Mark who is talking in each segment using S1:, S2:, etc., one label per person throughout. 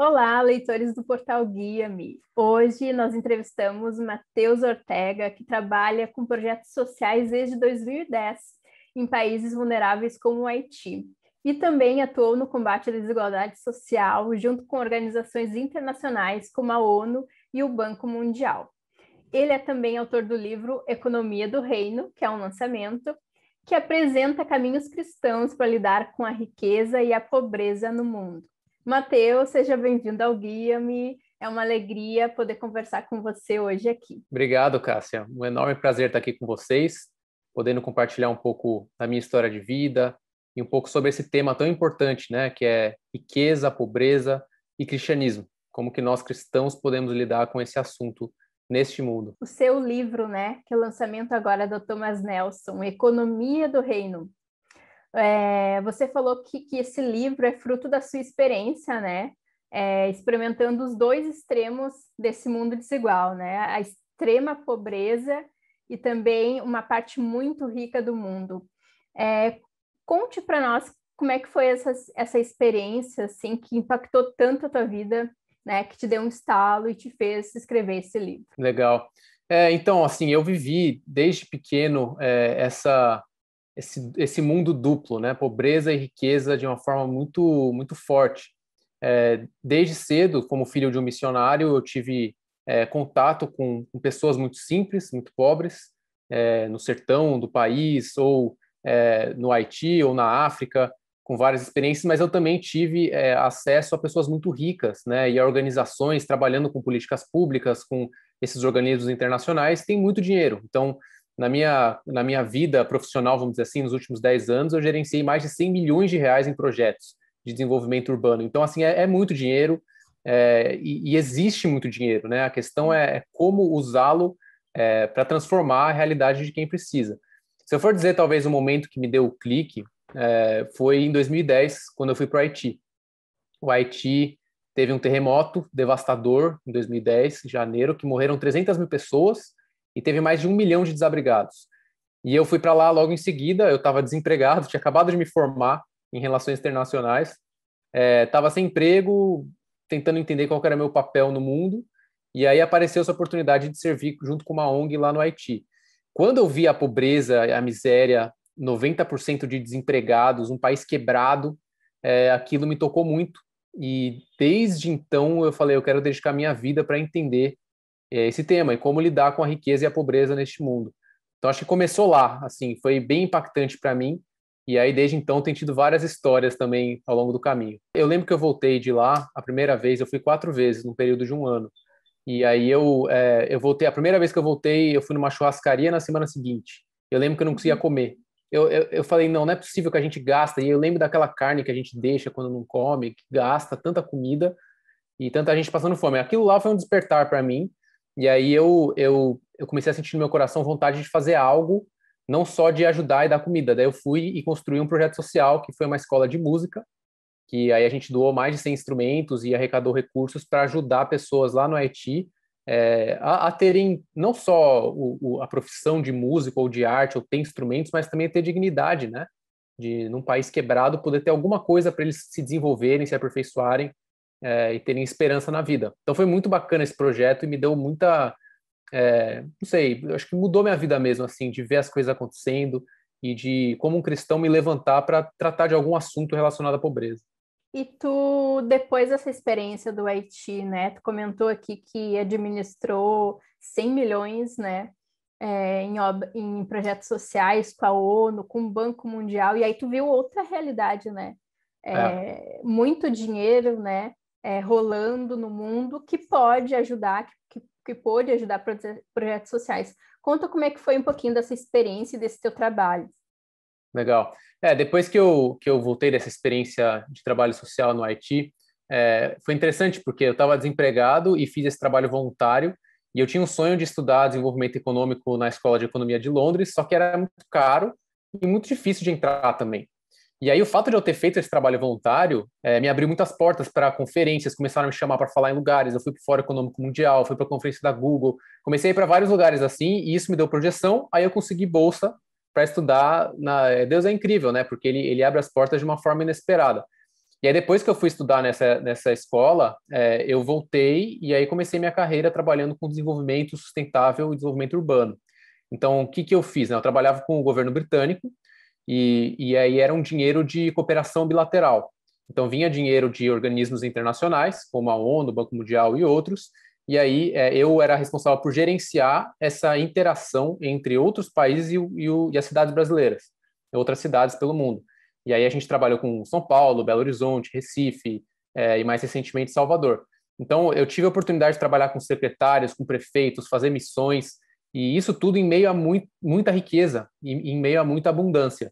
S1: Olá, leitores do Portal Guia-me. Hoje nós entrevistamos Matheus Ortega, que trabalha com projetos sociais desde 2010 em países vulneráveis como o Haiti. E também atuou no combate à desigualdade social junto com organizações internacionais como a ONU e o Banco Mundial. Ele é também autor do livro Economia do Reino, que é um lançamento, que apresenta caminhos cristãos para lidar com a riqueza e a pobreza no mundo. Matheus, seja bem-vindo ao Guia-me. É uma alegria poder conversar com você hoje aqui.
S2: Obrigado, Cássia. Um enorme prazer estar aqui com vocês, podendo compartilhar um pouco da minha história de vida e um pouco sobre esse tema tão importante, né, que é riqueza, pobreza e cristianismo. Como que nós cristãos podemos lidar com esse assunto neste mundo.
S1: O seu livro, né, que é o lançamento agora do Thomas Nelson, Economia do Reino. Você falou que esse livro é fruto da sua experiência, né? Experimentando os dois extremos desse mundo desigual, né? A extrema pobreza e também uma parte muito rica do mundo. Conte para nós como é que foi essa experiência, assim, que impactou tanto a tua vida, né? Que te deu um estalo e te fez escrever esse livro.
S2: Legal. Então, assim, eu vivi desde pequeno esse mundo duplo, né? Pobreza e riqueza de uma forma muito, muito forte. Desde cedo, como filho de um missionário, eu tive contato com pessoas muito simples, muito pobres, no sertão do país, ou no Haiti, ou na África, com várias experiências, mas eu também tive acesso a pessoas muito ricas, né? E a organizações trabalhando com políticas públicas, com esses organismos internacionais, têm muito dinheiro. Então, na minha vida profissional, vamos dizer assim, nos últimos 10 anos, eu gerenciei mais de 100 milhões de reais em projetos de desenvolvimento urbano. Então, assim, é muito dinheiro e existe muito dinheiro, né? A questão é como usá-lo para transformar a realidade de quem precisa. Se eu for dizer, talvez, o momento que me deu o clique, foi em 2010, quando eu fui para o Haiti. O Haiti teve um terremoto devastador em 2010, em janeiro, que morreram 300 mil pessoas e teve mais de 1 milhão de desabrigados. E eu fui para lá logo em seguida, eu estava desempregado, tinha acabado de me formar em relações internacionais, estava sem emprego, tentando entender qual era meu papel no mundo, e aí apareceu essa oportunidade de servir junto com uma ONG lá no Haiti. Quando eu vi a pobreza, a miséria, 90% de desempregados, um país quebrado, aquilo me tocou muito. E desde então eu falei, eu quero dedicar minha vida para entender esse tema e como lidar com a riqueza e a pobreza neste mundo. Então acho que começou lá, assim, foi bem impactante para mim. E aí desde então tem tido várias histórias também ao longo do caminho. Eu lembro que eu voltei de lá a primeira vez, eu fui 4 vezes num período de um ano. E aí eu voltei, a primeira vez que eu voltei, eu fui numa churrascaria na semana seguinte. Eu lembro que eu não conseguia comer. Eu falei, não é possível que a gente gasta. E eu lembro daquela carne que a gente deixa quando não come, que gasta tanta comida e tanta gente passando fome. Aquilo lá foi um despertar para mim. E aí eu comecei a sentir no meu coração vontade de fazer algo, não só de ajudar e dar comida. Daí eu fui e construí um projeto social, que foi uma escola de música, que aí a gente doou mais de 100 instrumentos e arrecadou recursos para ajudar pessoas lá no Haiti a terem não só a profissão de músico ou de arte, ou ter instrumentos, mas também ter dignidade, né? De, num país quebrado, poder ter alguma coisa para eles se desenvolverem, se aperfeiçoarem e terem esperança na vida. Então foi muito bacana esse projeto e me deu muita, não sei, acho que mudou minha vida mesmo, assim, de ver as coisas acontecendo e de, como um cristão, me levantar para tratar de algum assunto relacionado à pobreza.
S1: E tu, depois dessa experiência do Haiti, né, tu comentou aqui que administrou 100 milhões, né, em projetos sociais com a ONU, com o Banco Mundial, e aí tu viu outra realidade, né,
S2: É.
S1: muito dinheiro, né, rolando no mundo que pode ajudar, que pode ajudar projetos sociais. Conta como é que foi um pouquinho dessa experiência e desse teu trabalho.
S2: Legal. Depois que eu voltei dessa experiência de trabalho social no Haiti, foi interessante porque eu estava desempregado e fiz esse trabalho voluntário e eu tinha um sonho de estudar desenvolvimento econômico na Escola de Economia de Londres, só que era muito caro e muito difícil de entrar também. E aí o fato de eu ter feito esse trabalho voluntário me abriu muitas portas para conferências, começaram a me chamar para falar em lugares, eu fui para o Fórum Econômico Mundial, fui para a conferência da Google, comecei a ir para vários lugares assim, e isso me deu projeção, aí eu consegui bolsa para estudar. Deus é incrível, né? Porque ele abre as portas de uma forma inesperada. E aí, depois que eu fui estudar nessa escola, eu voltei e aí comecei minha carreira trabalhando com desenvolvimento sustentável e desenvolvimento urbano. Então, o que que eu fiz, né? Eu trabalhava com o governo britânico e aí era um dinheiro de cooperação bilateral. Então, vinha dinheiro de organismos internacionais, como a ONU, o Banco Mundial e outros, e aí eu era responsável por gerenciar essa interação entre outros países e as cidades brasileiras, outras cidades pelo mundo. E aí a gente trabalhou com São Paulo, Belo Horizonte, Recife, e mais recentemente Salvador. Então, eu tive a oportunidade de trabalhar com secretários, com prefeitos, fazer missões, e isso tudo em meio a muita riqueza, em meio a muita abundância.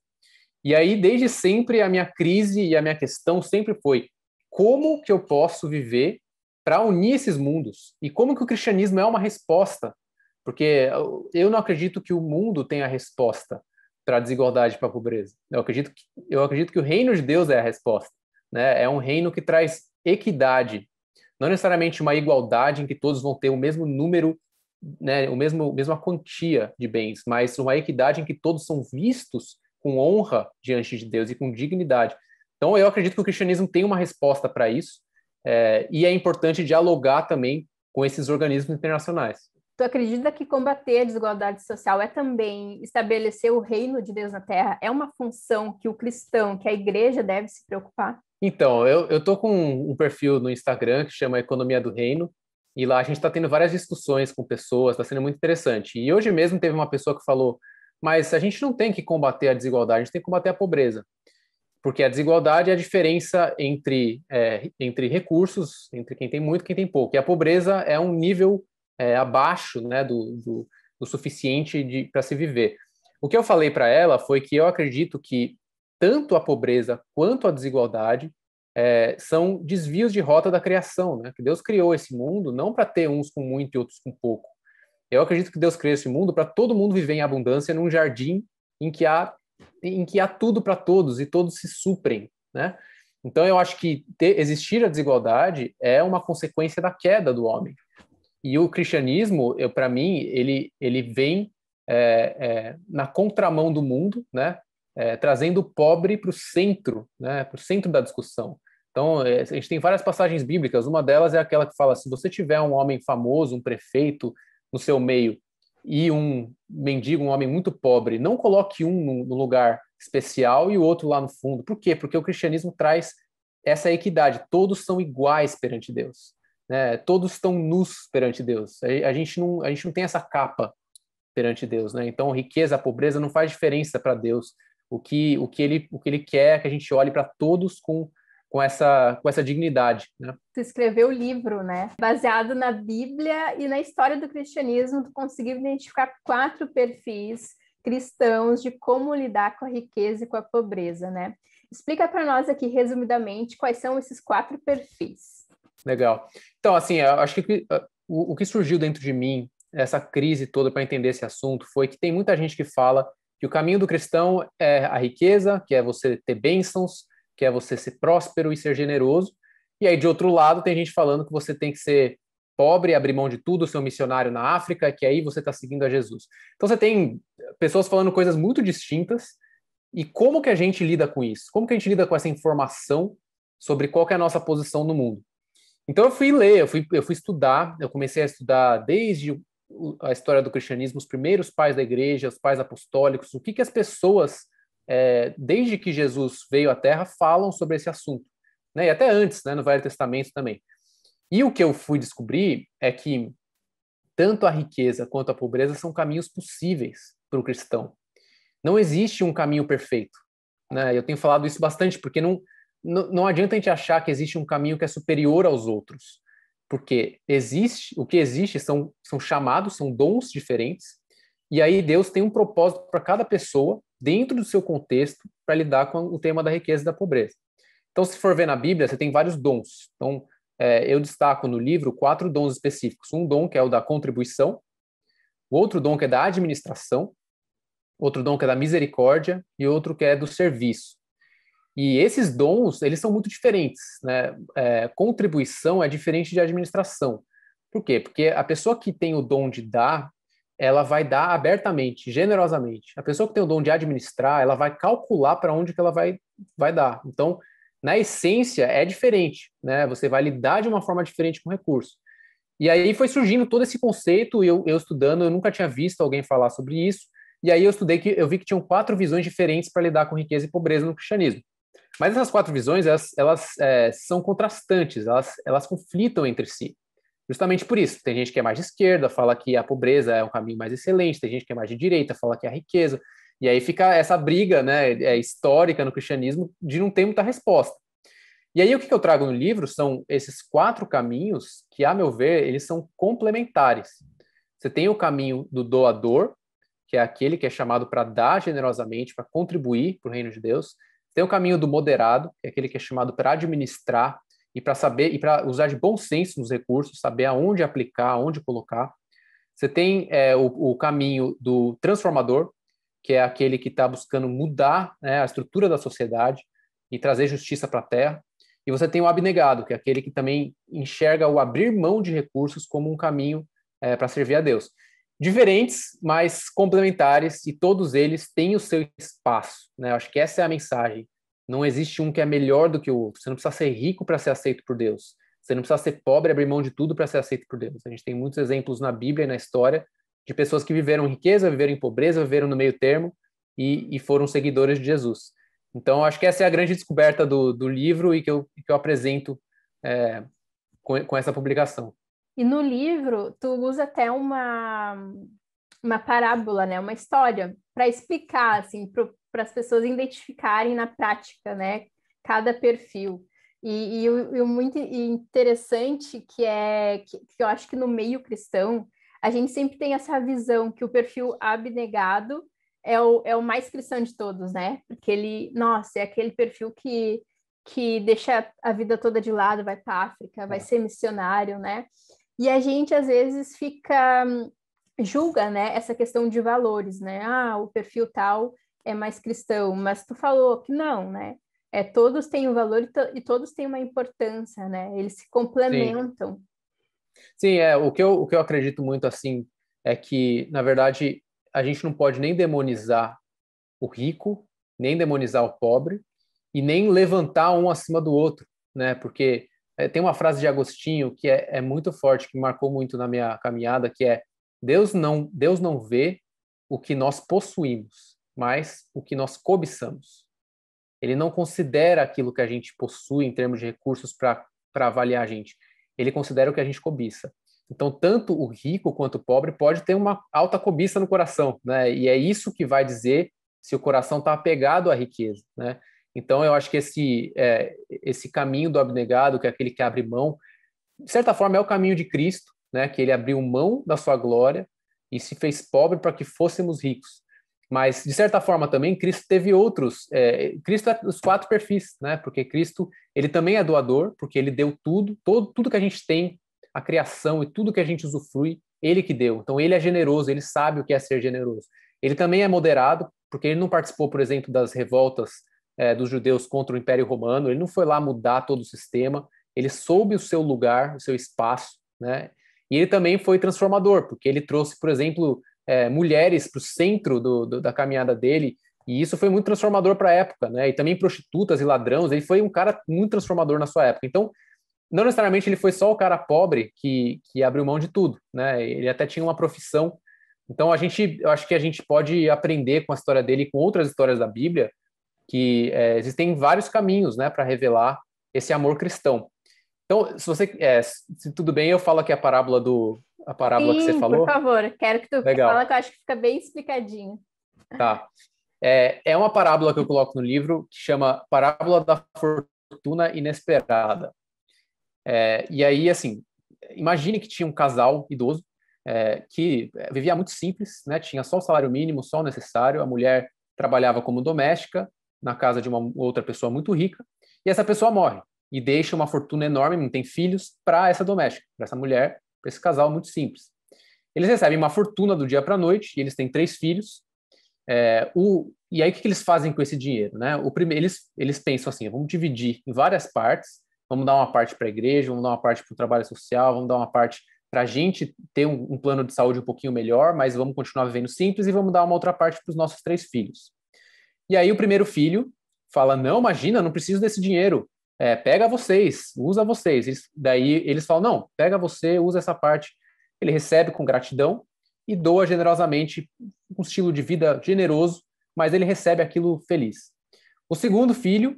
S2: E aí, desde sempre, a minha crise e a minha questão sempre foi como que eu posso viver para unir esses mundos? E como que o cristianismo é uma resposta? Porque eu não acredito que o mundo tenha a resposta para a desigualdade, para a pobreza. Eu acredito que o reino de Deus é a resposta, né? É um reino que traz equidade, não necessariamente uma igualdade em que todos vão ter o mesmo número, né, mesma quantia de bens, mas uma equidade em que todos são vistos com honra diante de Deus e com dignidade. Então, eu acredito que o cristianismo tem uma resposta para isso, e é importante dialogar também com esses organismos internacionais.
S1: Tu acredita que combater a desigualdade social é também estabelecer o reino de Deus na Terra? É uma função que o cristão, que a igreja deve se preocupar?
S2: Então, eu tô com um perfil no Instagram que chama Economia do Reino, e lá a gente está tendo várias discussões com pessoas, está sendo muito interessante. E hoje mesmo teve uma pessoa que falou, mas a gente não tem que combater a desigualdade, a gente tem que combater a pobreza. Porque a desigualdade é a diferença entre recursos, entre quem tem muito e quem tem pouco. E a pobreza é um nível abaixo, né, do suficiente para se viver. O que eu falei para ela foi que eu acredito que tanto a pobreza quanto a desigualdade são desvios de rota da criação, né? Que Deus criou esse mundo não para ter uns com muito e outros com pouco. Eu acredito que Deus criou esse mundo para todo mundo viver em abundância num jardim em que há tudo para todos e todos se suprem, né? Então eu acho que existir a desigualdade é uma consequência da queda do homem. E o cristianismo, para mim, ele vem na contramão do mundo, né? Trazendo o pobre para o centro, né? Para o centro da discussão. Então, a gente tem várias passagens bíblicas. Uma delas é aquela que fala: se você tiver um homem famoso, um prefeito no seu meio e um mendigo, um homem muito pobre, não coloque um no lugar especial e o outro lá no fundo. Por quê? Porque o cristianismo traz essa equidade. Todos são iguais perante Deus, né? Todos estão nus perante Deus. A gente não tem essa capa perante Deus, né? Então, riqueza, pobreza não faz diferença para Deus. O que ele quer é que a gente olhe para todos com essa dignidade, né?
S1: Tu escreveu o livro, né? Baseado na Bíblia e na história do cristianismo, tu conseguiu identificar 4 perfis cristãos de como lidar com a riqueza e com a pobreza, né? Explica para nós aqui, resumidamente, quais são esses 4 perfis.
S2: Legal. Então, assim, eu acho que o que surgiu dentro de mim, essa crise toda para entender esse assunto, foi que tem muita gente que fala que o caminho do cristão é a riqueza, que é você ter bênçãos, que é você ser próspero e ser generoso. E aí, de outro lado, tem gente falando que você tem que ser pobre, abrir mão de tudo, ser um missionário na África, que aí você está seguindo a Jesus. Então, você tem pessoas falando coisas muito distintas. E como que a gente lida com isso? Como que a gente lida com essa informação sobre qual que é a nossa posição no mundo? Então, eu fui ler, eu fui estudar, eu comecei a estudar desde a história do cristianismo, os primeiros pais da igreja, os pais apostólicos, o que as pessoas, desde que Jesus veio à Terra, falam sobre esse assunto, né? E até antes, né, no Velho Testamento também. E o que eu fui descobrir é que tanto a riqueza quanto a pobreza são caminhos possíveis para o cristão. Não existe um caminho perfeito, né? Eu tenho falado isso bastante, porque não adianta a gente achar que existe um caminho que é superior aos outros, porque o que existe são chamados, são dons diferentes, e aí Deus tem um propósito para cada pessoa, dentro do seu contexto, para lidar com o tema da riqueza e da pobreza. Então, se for ver na Bíblia, você tem vários dons. Então, eu destaco no livro 4 dons específicos. Um dom que é o da contribuição, o outro dom que é da administração, outro dom que é da misericórdia e outro que é do serviço. E esses dons, eles são muito diferentes, né? Contribuição é diferente de administração. Por quê? Porque a pessoa que tem o dom de dar, ela vai dar abertamente, generosamente. A pessoa que tem o dom de administrar, ela vai calcular para onde que ela vai dar. Então, na essência é diferente, né? Você vai lidar de uma forma diferente com o recurso. E aí foi surgindo todo esse conceito, e eu estudando, eu nunca tinha visto alguém falar sobre isso, e aí eu vi que tinham 4 visões diferentes para lidar com riqueza e pobreza no cristianismo. Mas essas 4 visões, elas são contrastantes, elas conflitam entre si. Justamente por isso, tem gente que é mais de esquerda, fala que a pobreza é um caminho mais excelente, tem gente que é mais de direita, fala que é a riqueza, e aí fica essa briga, né, histórica no cristianismo de não ter muita resposta. E aí o que eu trago no livro são esses 4 caminhos que, a meu ver, eles são complementares. Você tem o caminho do doador, que é aquele que é chamado para dar generosamente, para contribuir para o reino de Deus. Tem o caminho do moderado, que é aquele que é chamado para administrar e para saber e para usar de bom senso nos recursos, saber aonde aplicar, aonde colocar. Você tem o caminho do transformador, que é aquele que está buscando mudar, né, a estrutura da sociedade e trazer justiça para a terra. E você tem o abnegado, que é aquele que também enxerga o abrir mão de recursos como um caminho para servir a Deus. Diferentes, mas complementares, e todos eles têm o seu espaço, né? Acho que essa é a mensagem. Não existe um que é melhor do que o outro. Você não precisa ser rico para ser aceito por Deus. Você não precisa ser pobre, abrir mão de tudo para ser aceito por Deus. A gente tem muitos exemplos na Bíblia e na história de pessoas que viveram riqueza, viveram em pobreza, viveram no meio termo e foram seguidores de Jesus. Então, acho que essa é a grande descoberta do livro e que eu apresento com essa publicação.
S1: E no livro, tu usa até uma parábola, né? Uma história, para explicar, assim, para as pessoas identificarem na prática, né? Cada perfil. E o muito interessante que eu acho que no meio cristão, a gente sempre tem essa visão que o perfil abnegado é o mais cristão de todos, né? Porque ele, nossa, é aquele perfil que deixa a vida toda de lado, vai para a África, vai ser missionário, né? E a gente, às vezes, julga, né, essa questão de valores, né? Ah, o perfil tal é mais cristão, mas tu falou que não, né? Todos têm um valor e todos têm uma importância, né? Eles se
S2: Sim.
S1: complementam.
S2: Sim, o que eu acredito muito assim é que, na verdade, a gente não pode nem demonizar o rico, nem demonizar o pobre e nem levantar um acima do outro, né? Porque tem uma frase de Agostinho que é muito forte, que me marcou muito na minha caminhada, que é Deus não vê o que nós possuímos, mas o que nós cobiçamos. Ele não considera aquilo que a gente possui em termos de recursos para avaliar a gente. Ele considera o que a gente cobiça. Então, tanto o rico quanto o pobre pode ter uma alta cobiça no coração, né? E é isso que vai dizer se o coração está apegado à riqueza, né? Então, eu acho que esse caminho do abnegado, que é aquele que abre mão, de certa forma é o caminho de Cristo, né? Que ele abriu mão da sua glória e se fez pobre para que fôssemos ricos. Mas, de certa forma, também, Cristo teve outros. Cristo é os 4 perfis, né? Porque Cristo, ele também é doador, porque ele deu tudo que a gente tem, a criação e tudo que a gente usufrui, ele que deu. Então, ele é generoso, ele sabe o que é ser generoso. Ele também é moderado, porque ele não participou, por exemplo, das revoltas dos judeus contra o Império Romano, ele não foi lá mudar todo o sistema, ele soube o seu lugar, o seu espaço, né? E ele também foi transformador, porque ele trouxe, por exemplo, mulheres para o centro da caminhada dele, e isso foi muito transformador para a época, né? E também prostitutas e ladrões, ele foi um cara muito transformador na sua época. Então, não necessariamente ele foi só o cara pobre que abriu mão de tudo, né? Ele até tinha uma profissão. Então, eu acho que a gente pode aprender com a história dele e com outras histórias da Bíblia, que existem vários caminhos, né, para revelar esse amor cristão. Então, se tudo bem, eu falo aqui a parábola que você
S1: Sim, por
S2: falou.
S1: favor, quero que tu fala
S2: Legal,
S1: que eu acho que fica bem explicadinho.
S2: tá. É uma parábola que eu coloco no livro que chama Parábola da Fortuna Inesperada. E aí, assim, imagine que tinha um casal idoso que vivia muito simples, né? Tinha só o salário mínimo, só o necessário. A mulher trabalhava como doméstica na casa de uma outra pessoa muito rica e essa pessoa morre e deixa uma fortuna enorme, não tem filhos, para essa doméstica, para essa mulher, para esse casal muito simples. Eles recebem uma fortuna do dia para a noite e eles têm 3 filhos. E aí, o que eles fazem com esse dinheiro? Né? Eles pensam assim: vamos dividir em várias partes, vamos dar uma parte para a igreja, vamos dar uma parte para o trabalho social, vamos dar uma parte para a gente ter um plano de saúde um pouquinho melhor, mas vamos continuar vivendo simples e vamos dar uma outra parte para os nossos 3 filhos. E aí, o primeiro filho fala, não, imagina, não preciso desse dinheiro, pega vocês, usa vocês. Daí eles falam, não, pega você, usa essa parte. Ele recebe com gratidão e doa generosamente, um estilo de vida generoso, mas ele recebe aquilo feliz. O segundo filho,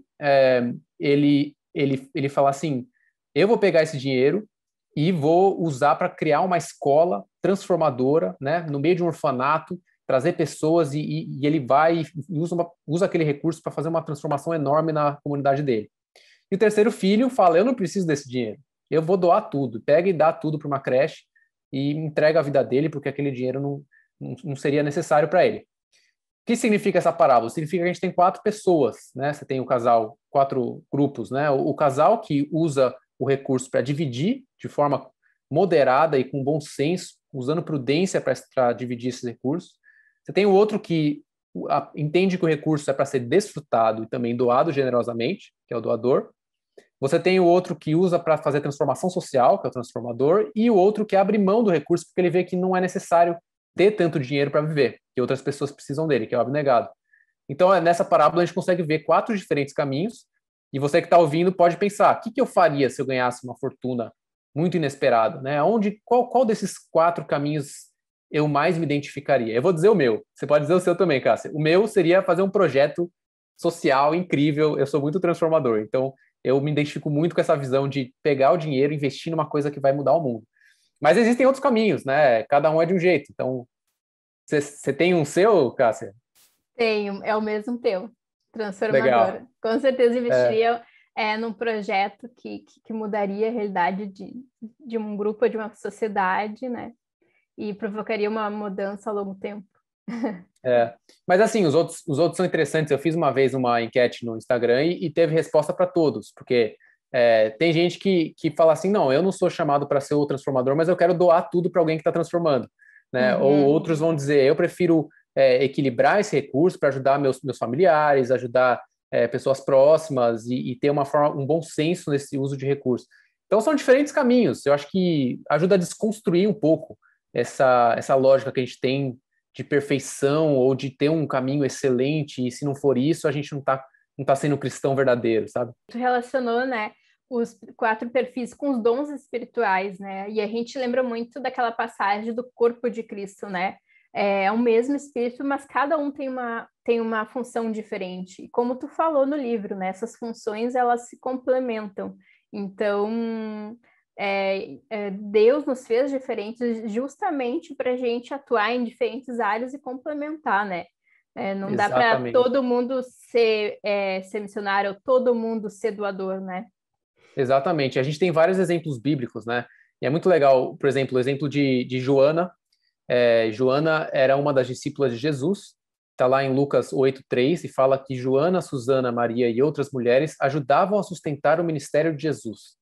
S2: ele fala assim, eu vou pegar esse dinheiro e vou usar para criar uma escola transformadora, né, no meio de um orfanato, trazer pessoas e ele vai e usa aquele recurso para fazer uma transformação enorme na comunidade dele. E o terceiro filho fala, eu não preciso desse dinheiro, eu vou doar tudo, pega e dá tudo para uma creche e entrega a vida dele, porque aquele dinheiro não seria necessário para ele. O que significa essa parábola? Significa que a gente tem 4 pessoas, né? Você tem o casal, 4 grupos, né? O casal que usa o recurso para dividir de forma moderada e com bom senso, usando prudência para dividir esses recursos. Você tem o outro que entende que o recurso é para ser desfrutado e também doado generosamente, que é o doador. Você tem o outro que usa para fazer transformação social, que é o transformador, e o outro que abre mão do recurso porque ele vê que não é necessário ter tanto dinheiro para viver, que outras pessoas precisam dele, que é o abnegado. Então, nessa parábola, a gente consegue ver 4 diferentes caminhos, e você que está ouvindo pode pensar, o que eu faria se eu ganhasse uma fortuna muito inesperada? Né? Qual desses 4 caminhos eu mais me identificaria? Eu vou dizer o meu, você pode dizer o seu também, Cássia. O meu seria fazer um projeto social incrível, eu sou muito transformador, então eu me identifico muito com essa visão de pegar o dinheiro e investir numa coisa que vai mudar o mundo. Mas existem outros caminhos, né? Cada um é de um jeito. Então, você tem um seu, Cássia?
S1: Tenho, é o mesmo teu,
S2: Legal.
S1: transformadora. Com certeza
S2: É,
S1: investiria num projeto que mudaria a realidade de um grupo, de uma sociedade, né? E provocaria uma mudança ao longo tempo.
S2: Mas assim, os outros são interessantes. Eu fiz uma vez uma enquete no Instagram e teve resposta para todos, porque tem gente que fala assim, não, eu não sou chamado para ser o transformador, mas eu quero doar tudo para alguém que está transformando, né? Ou
S1: Uhum.
S2: outros vão dizer, eu prefiro equilibrar esse recurso para ajudar meus familiares, ajudar pessoas próximas e ter um bom senso nesse uso de recursos. Então são diferentes caminhos. Eu acho que ajuda a desconstruir um pouco essa lógica que a gente tem de perfeição ou de ter um caminho excelente, e se não for isso, a gente não tá sendo cristão verdadeiro, sabe?
S1: Tu relacionou, né, os 4 perfis com os dons espirituais, né? E a gente lembra muito daquela passagem do corpo de Cristo, né? É o mesmo espírito, mas cada um tem uma função diferente. E como tu falou no livro, né? Essas funções, elas se complementam. Então, Deus nos fez diferentes justamente para a gente atuar em diferentes áreas e complementar, né? Não dá para
S2: Exatamente.
S1: todo mundo ser missionário, ou todo mundo ser doador, né?
S2: Exatamente. A gente tem vários exemplos bíblicos, né? E é muito legal, por exemplo, o exemplo de Joana. Joana era uma das discípulas de Jesus. Está lá em Lucas 8:3 e fala que Joana, Susana, Maria e outras mulheres ajudavam a sustentar o ministério de Jesus.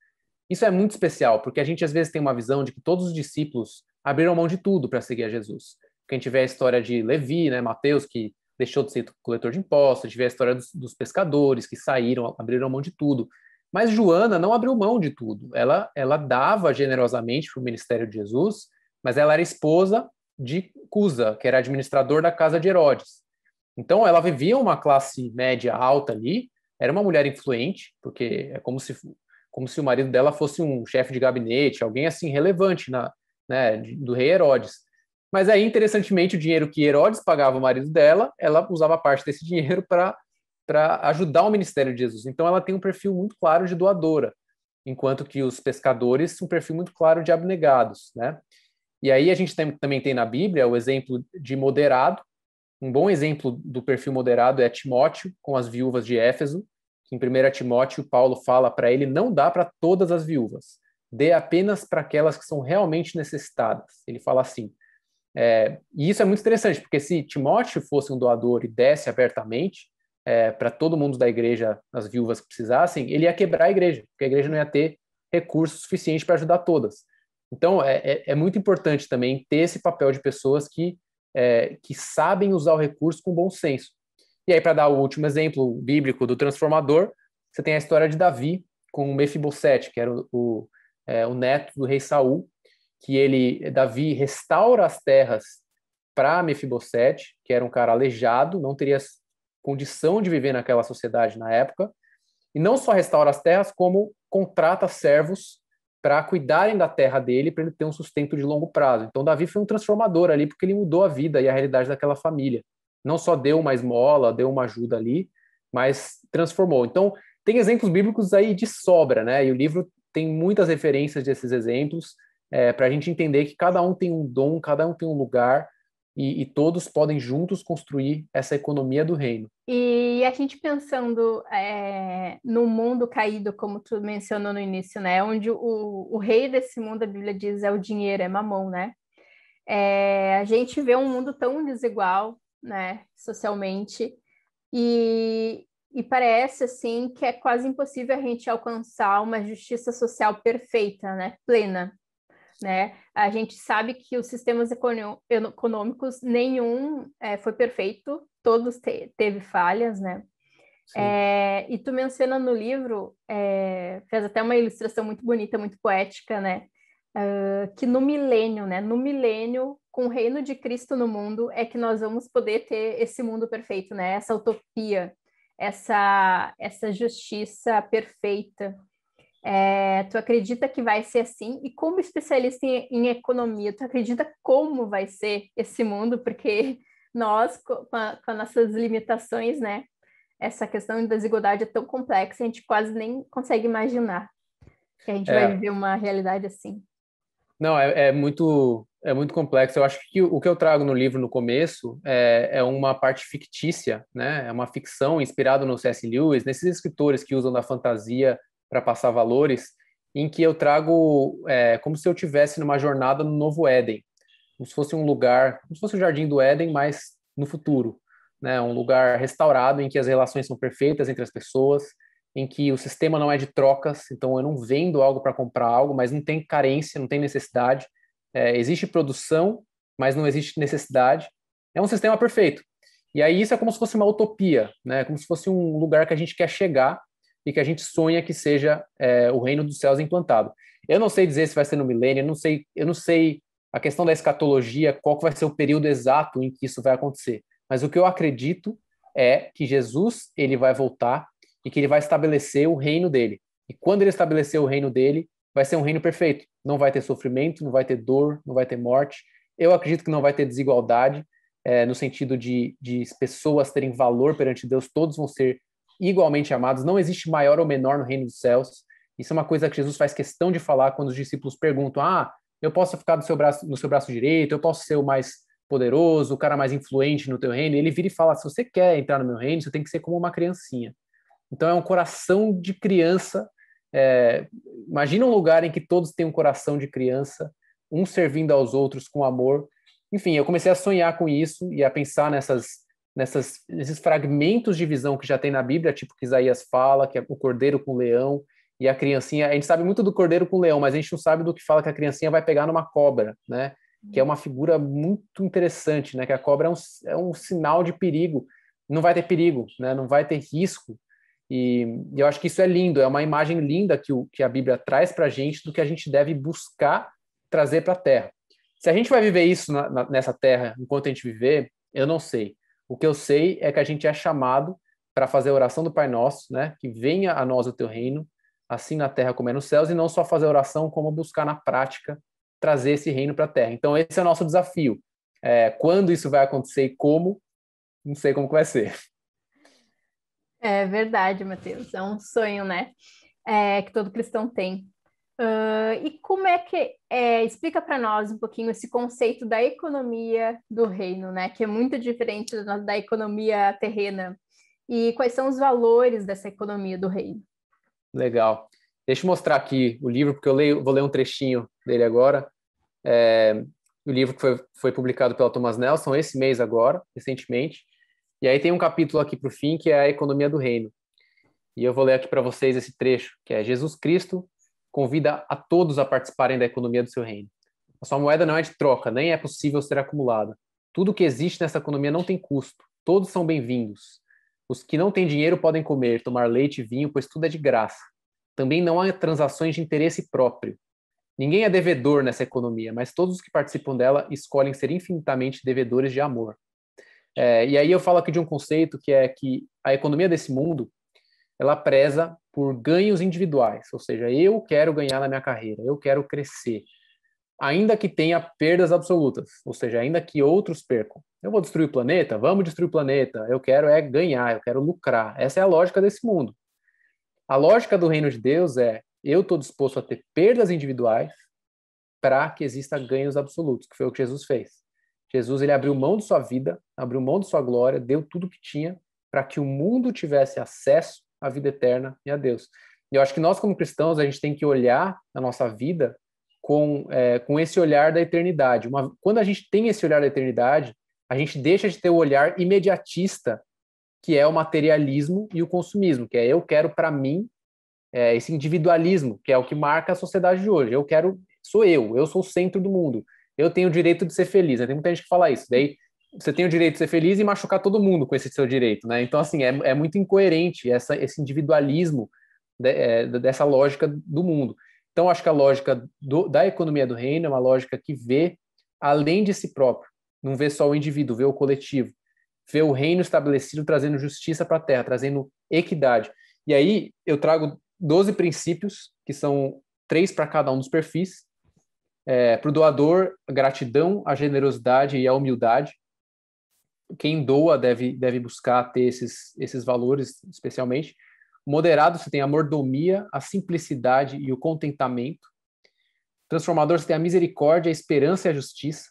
S2: Isso é muito especial, porque a gente às vezes tem uma visão de que todos os discípulos abriram mão de tudo para seguir a Jesus. Porque a gente vê a história de Levi, né, Mateus, que deixou de ser coletor de impostos, a gente vê a história dos pescadores que saíram, abriram mão de tudo. Mas Joana não abriu mão de tudo. Ela dava generosamente para o ministério de Jesus, mas ela era esposa de Cusa, que era administrador da casa de Herodes. Então, ela vivia uma classe média alta ali, era uma mulher influente, porque é como se o marido dela fosse um chefe de gabinete, alguém assim relevante né, do rei Herodes. Mas aí, interessantemente, o dinheiro que Herodes pagava ao marido dela, ela usava parte desse dinheiro para ajudar o ministério de Jesus. Então, ela tem um perfil muito claro de doadora, enquanto que os pescadores, um perfil muito claro de abnegados, né? E aí a gente também tem na Bíblia o exemplo de moderado. Um bom exemplo do perfil moderado é Timóteo, com as viúvas de Éfeso. Em 1 Timóteo, Paulo fala para ele não dá para todas as viúvas, dê apenas para aquelas que são realmente necessitadas. Ele fala assim. E isso é muito interessante, porque se Timóteo fosse um doador e desse abertamente para todo mundo da igreja, as viúvas que precisassem, ele ia quebrar a igreja, porque a igreja não ia ter recursos suficientes para ajudar todas. Então, é muito importante também ter esse papel de pessoas que sabem usar o recurso com bom senso. E aí, para dar o último exemplo bíblico do transformador, você tem a história de Davi com Mefibosete, que era o neto do rei Saul, que Davi restaura as terras para Mefibosete, que era um cara aleijado, não teria condição de viver naquela sociedade na época, e não só restaura as terras, como contrata servos para cuidarem da terra dele, para ele ter um sustento de longo prazo. Então, Davi foi um transformador ali, porque ele mudou a vida e a realidade daquela família. Não só deu uma esmola, deu uma ajuda ali, mas transformou. Então, tem exemplos bíblicos aí de sobra, né? E o livro tem muitas referências desses exemplos, para a gente entender que cada um tem um dom, cada um tem um lugar, e todos podem juntos construir essa economia do reino.
S1: E a gente pensando no mundo caído, como tu mencionou no início, né? Onde o rei desse mundo, a Bíblia diz, é o dinheiro, é mamão, né? A gente vê um mundo tão desigual, né? Socialmente, e parece, assim, que é quase impossível a gente alcançar uma justiça social perfeita, né? Plena, né? A gente sabe que os sistemas econômicos, nenhum foi perfeito, todos teve falhas, né? E tu menciona no livro, fez até uma ilustração muito bonita, muito poética, né? Que no milênio, né? No milênio, com o reino de Cristo no mundo, é que nós vamos poder ter esse mundo perfeito, né? Essa utopia, essa justiça perfeita. Tu acredita que vai ser assim? E como especialista em economia, tu acredita como vai ser esse mundo? Porque nós, com as nossas limitações, né? Essa questão da desigualdade é tão complexa, a gente quase nem consegue imaginar que a gente vai viver uma realidade assim.
S2: Não, é muito complexo. Eu acho que o que eu trago no livro no começo é uma parte fictícia, né? É uma ficção inspirada no C.S. Lewis, nesses escritores que usam da fantasia para passar valores, em que eu trago como se eu tivesse numa jornada no Novo Éden, como se fosse um lugar, como se fosse o Jardim do Éden, mas no futuro, né? Um lugar restaurado em que as relações são perfeitas entre as pessoas, em que o sistema não é de trocas, então eu não vendo algo para comprar algo, mas não tem carência, não tem necessidade. Existe produção, mas não existe necessidade. É um sistema perfeito. E aí isso é como se fosse uma utopia, né? Como se fosse um lugar que a gente quer chegar e que a gente sonha que seja o reino dos céus implantado. Eu não sei dizer se vai ser no milênio, eu não sei a questão da escatologia, qual que vai ser o período exato em que isso vai acontecer. Mas o que eu acredito é que Jesus ele vai voltar e que ele vai estabelecer o reino dele. E quando ele estabelecer o reino dele, vai ser um reino perfeito. Não vai ter sofrimento, não vai ter dor, não vai ter morte. Eu acredito que não vai ter desigualdade, no sentido de pessoas terem valor perante Deus, todos vão ser igualmente amados. Não existe maior ou menor no reino dos céus. Isso é uma coisa que Jesus faz questão de falar quando os discípulos perguntam: eu posso ficar no seu braço direito, eu posso ser o mais poderoso, o cara mais influente no teu reino. Ele vira e fala: se você quer entrar no meu reino, você tem que ser como uma criancinha. Então é um coração de criança. Imagina um lugar em que todos têm um coração de criança, um servindo aos outros com amor. Enfim, eu comecei a sonhar com isso e a pensar nesses fragmentos de visão que já tem na Bíblia, tipo que Isaías fala, que é o cordeiro com o leão e a criancinha. A gente sabe muito do cordeiro com o leão, mas a gente não sabe do que fala que a criancinha vai pegar numa cobra, né? Que é uma figura muito interessante, né? Que a cobra é um sinal de perigo. Não vai ter perigo, né? Não vai ter risco. E eu acho que isso é lindo, é uma imagem linda que a Bíblia traz para a gente do que a gente deve buscar trazer para a Terra. Se a gente vai viver isso nessa Terra enquanto a gente viver, eu não sei. O que eu sei é que a gente é chamado para fazer a oração do Pai Nosso, né? Que venha a nós o teu reino, assim na Terra como é nos céus, e não só fazer a oração, como buscar na prática trazer esse reino para a Terra. Então esse é o nosso desafio. Quando isso vai acontecer e como, não sei como que vai ser.
S1: É verdade, Matheus. É um sonho, né? Que todo cristão tem. E como é que explica para nós um pouquinho esse conceito da economia do reino, né? Que é muito diferente da economia terrena. E quais são os valores dessa economia do reino?
S2: Legal. Deixa eu mostrar aqui o livro, porque vou ler um trechinho dele agora. O livro que foi publicado pela Thomas Nelson esse mês agora, recentemente. E aí tem um capítulo aqui para o fim, que é a economia do reino. E eu vou ler aqui para vocês esse trecho, que é: Jesus Cristo convida a todos a participarem da economia do seu reino. A sua moeda não é de troca, nem é possível ser acumulada. Tudo que existe nessa economia não tem custo. Todos são bem-vindos. Os que não têm dinheiro podem comer, tomar leite e vinho, pois tudo é de graça. Também não há transações de interesse próprio. Ninguém é devedor nessa economia, mas todos os que participam dela escolhem ser infinitamente devedores de amor. E aí eu falo aqui de um conceito que é que a economia desse mundo, ela preza por ganhos individuais, ou seja, eu quero ganhar na minha carreira, eu quero crescer, ainda que tenha perdas absolutas, ou seja, ainda que outros percam. Eu vou destruir o planeta? Vamos destruir o planeta. Eu quero ganhar, eu quero lucrar. Essa é a lógica desse mundo. A lógica do reino de Deus é: eu estou disposto a ter perdas individuais para que exista ganhos absolutos, que foi o que Jesus fez. Jesus, ele abriu mão de sua vida, abriu mão de sua glória, deu tudo o que tinha para que o mundo tivesse acesso à vida eterna e a Deus. E eu acho que nós, como cristãos, a gente tem que olhar a nossa vida com esse olhar da eternidade. Quando a gente tem esse olhar da eternidade, a gente deixa de ter o olhar imediatista, que é o materialismo e o consumismo, que é eu quero para mim, esse individualismo, que é o que marca a sociedade de hoje. Sou eu sou o centro do mundo. Eu tenho o direito de ser feliz. Tem muita gente que fala isso. Daí você tem o direito de ser feliz e machucar todo mundo com esse seu direito, né? Então, assim, é muito incoerente esse individualismo dessa lógica do mundo. Então, acho que a lógica da economia do reino é uma lógica que vê além de si próprio. Não vê só o indivíduo, vê o coletivo. Vê o reino estabelecido trazendo justiça para a terra, trazendo equidade. E aí eu trago 12 princípios, que são 3 para cada um dos perfis. Para o doador, a gratidão, a generosidade e a humildade. Quem doa deve buscar ter esses valores, especialmente. Moderado, você tem a mordomia, a simplicidade e o contentamento. Transformador, você tem a misericórdia, a esperança e a justiça.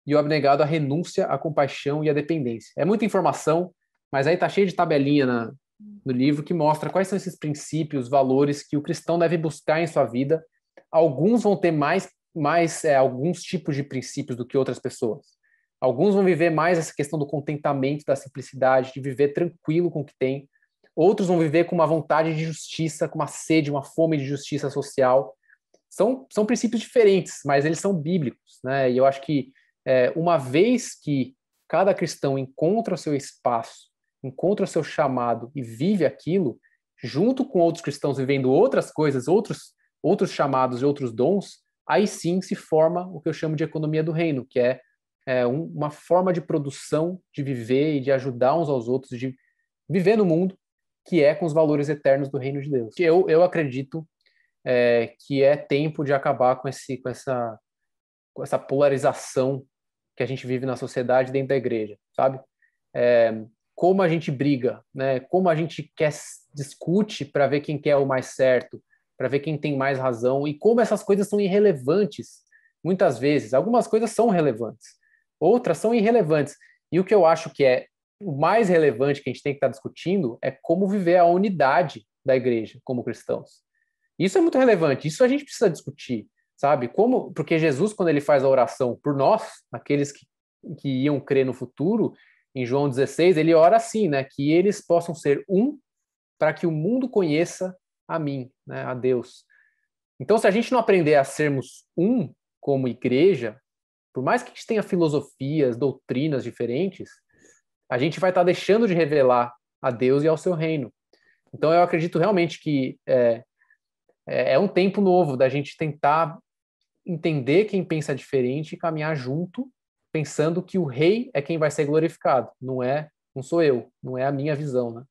S2: E o abnegado, a renúncia, a compaixão e a dependência. É muita informação, mas aí está cheio de tabelinha no livro que mostra quais são esses princípios, valores que o cristão deve buscar em sua vida. Alguns vão ter mais alguns tipos de princípios do que outras pessoas. Alguns vão viver mais essa questão do contentamento, da simplicidade, de viver tranquilo com o que tem. Outros vão viver com uma vontade de justiça, com uma sede, uma fome de justiça social. São princípios diferentes, mas eles são bíblicos, né? E eu acho que uma vez que cada cristão encontra o seu espaço, encontra o seu chamado e vive aquilo, junto com outros cristãos vivendo outras coisas, outros chamados e outros dons, aí sim se forma o que eu chamo de economia do reino, que é uma forma de produção, de viver e de ajudar uns aos outros, de viver no mundo, que é com os valores eternos do reino de Deus. Eu acredito que é tempo de acabar com essa polarização que a gente vive na sociedade dentro da igreja, sabe? Como a gente briga, né? Como a gente discute para ver quem quer o mais certo, para ver quem tem mais razão, e como essas coisas são irrelevantes, muitas vezes. Algumas coisas são relevantes, outras são irrelevantes. E o que eu acho que é o mais relevante que a gente tem que estar discutindo é como viver a unidade da igreja como cristãos. Isso é muito relevante, isso a gente precisa discutir, sabe? Porque Jesus, quando ele faz a oração por nós, aqueles que iam crer no futuro, em João 16, ele ora assim, né? Que eles possam ser um para que o mundo conheça a mim, né? A Deus. Então, se a gente não aprender a sermos um como igreja, por mais que a gente tenha filosofias, doutrinas diferentes, a gente vai estar deixando de revelar a Deus e ao seu reino. Então, eu acredito realmente que é um tempo novo da gente tentar entender quem pensa diferente e caminhar junto, pensando que o rei é quem vai ser glorificado, não sou eu, não é a minha visão, né?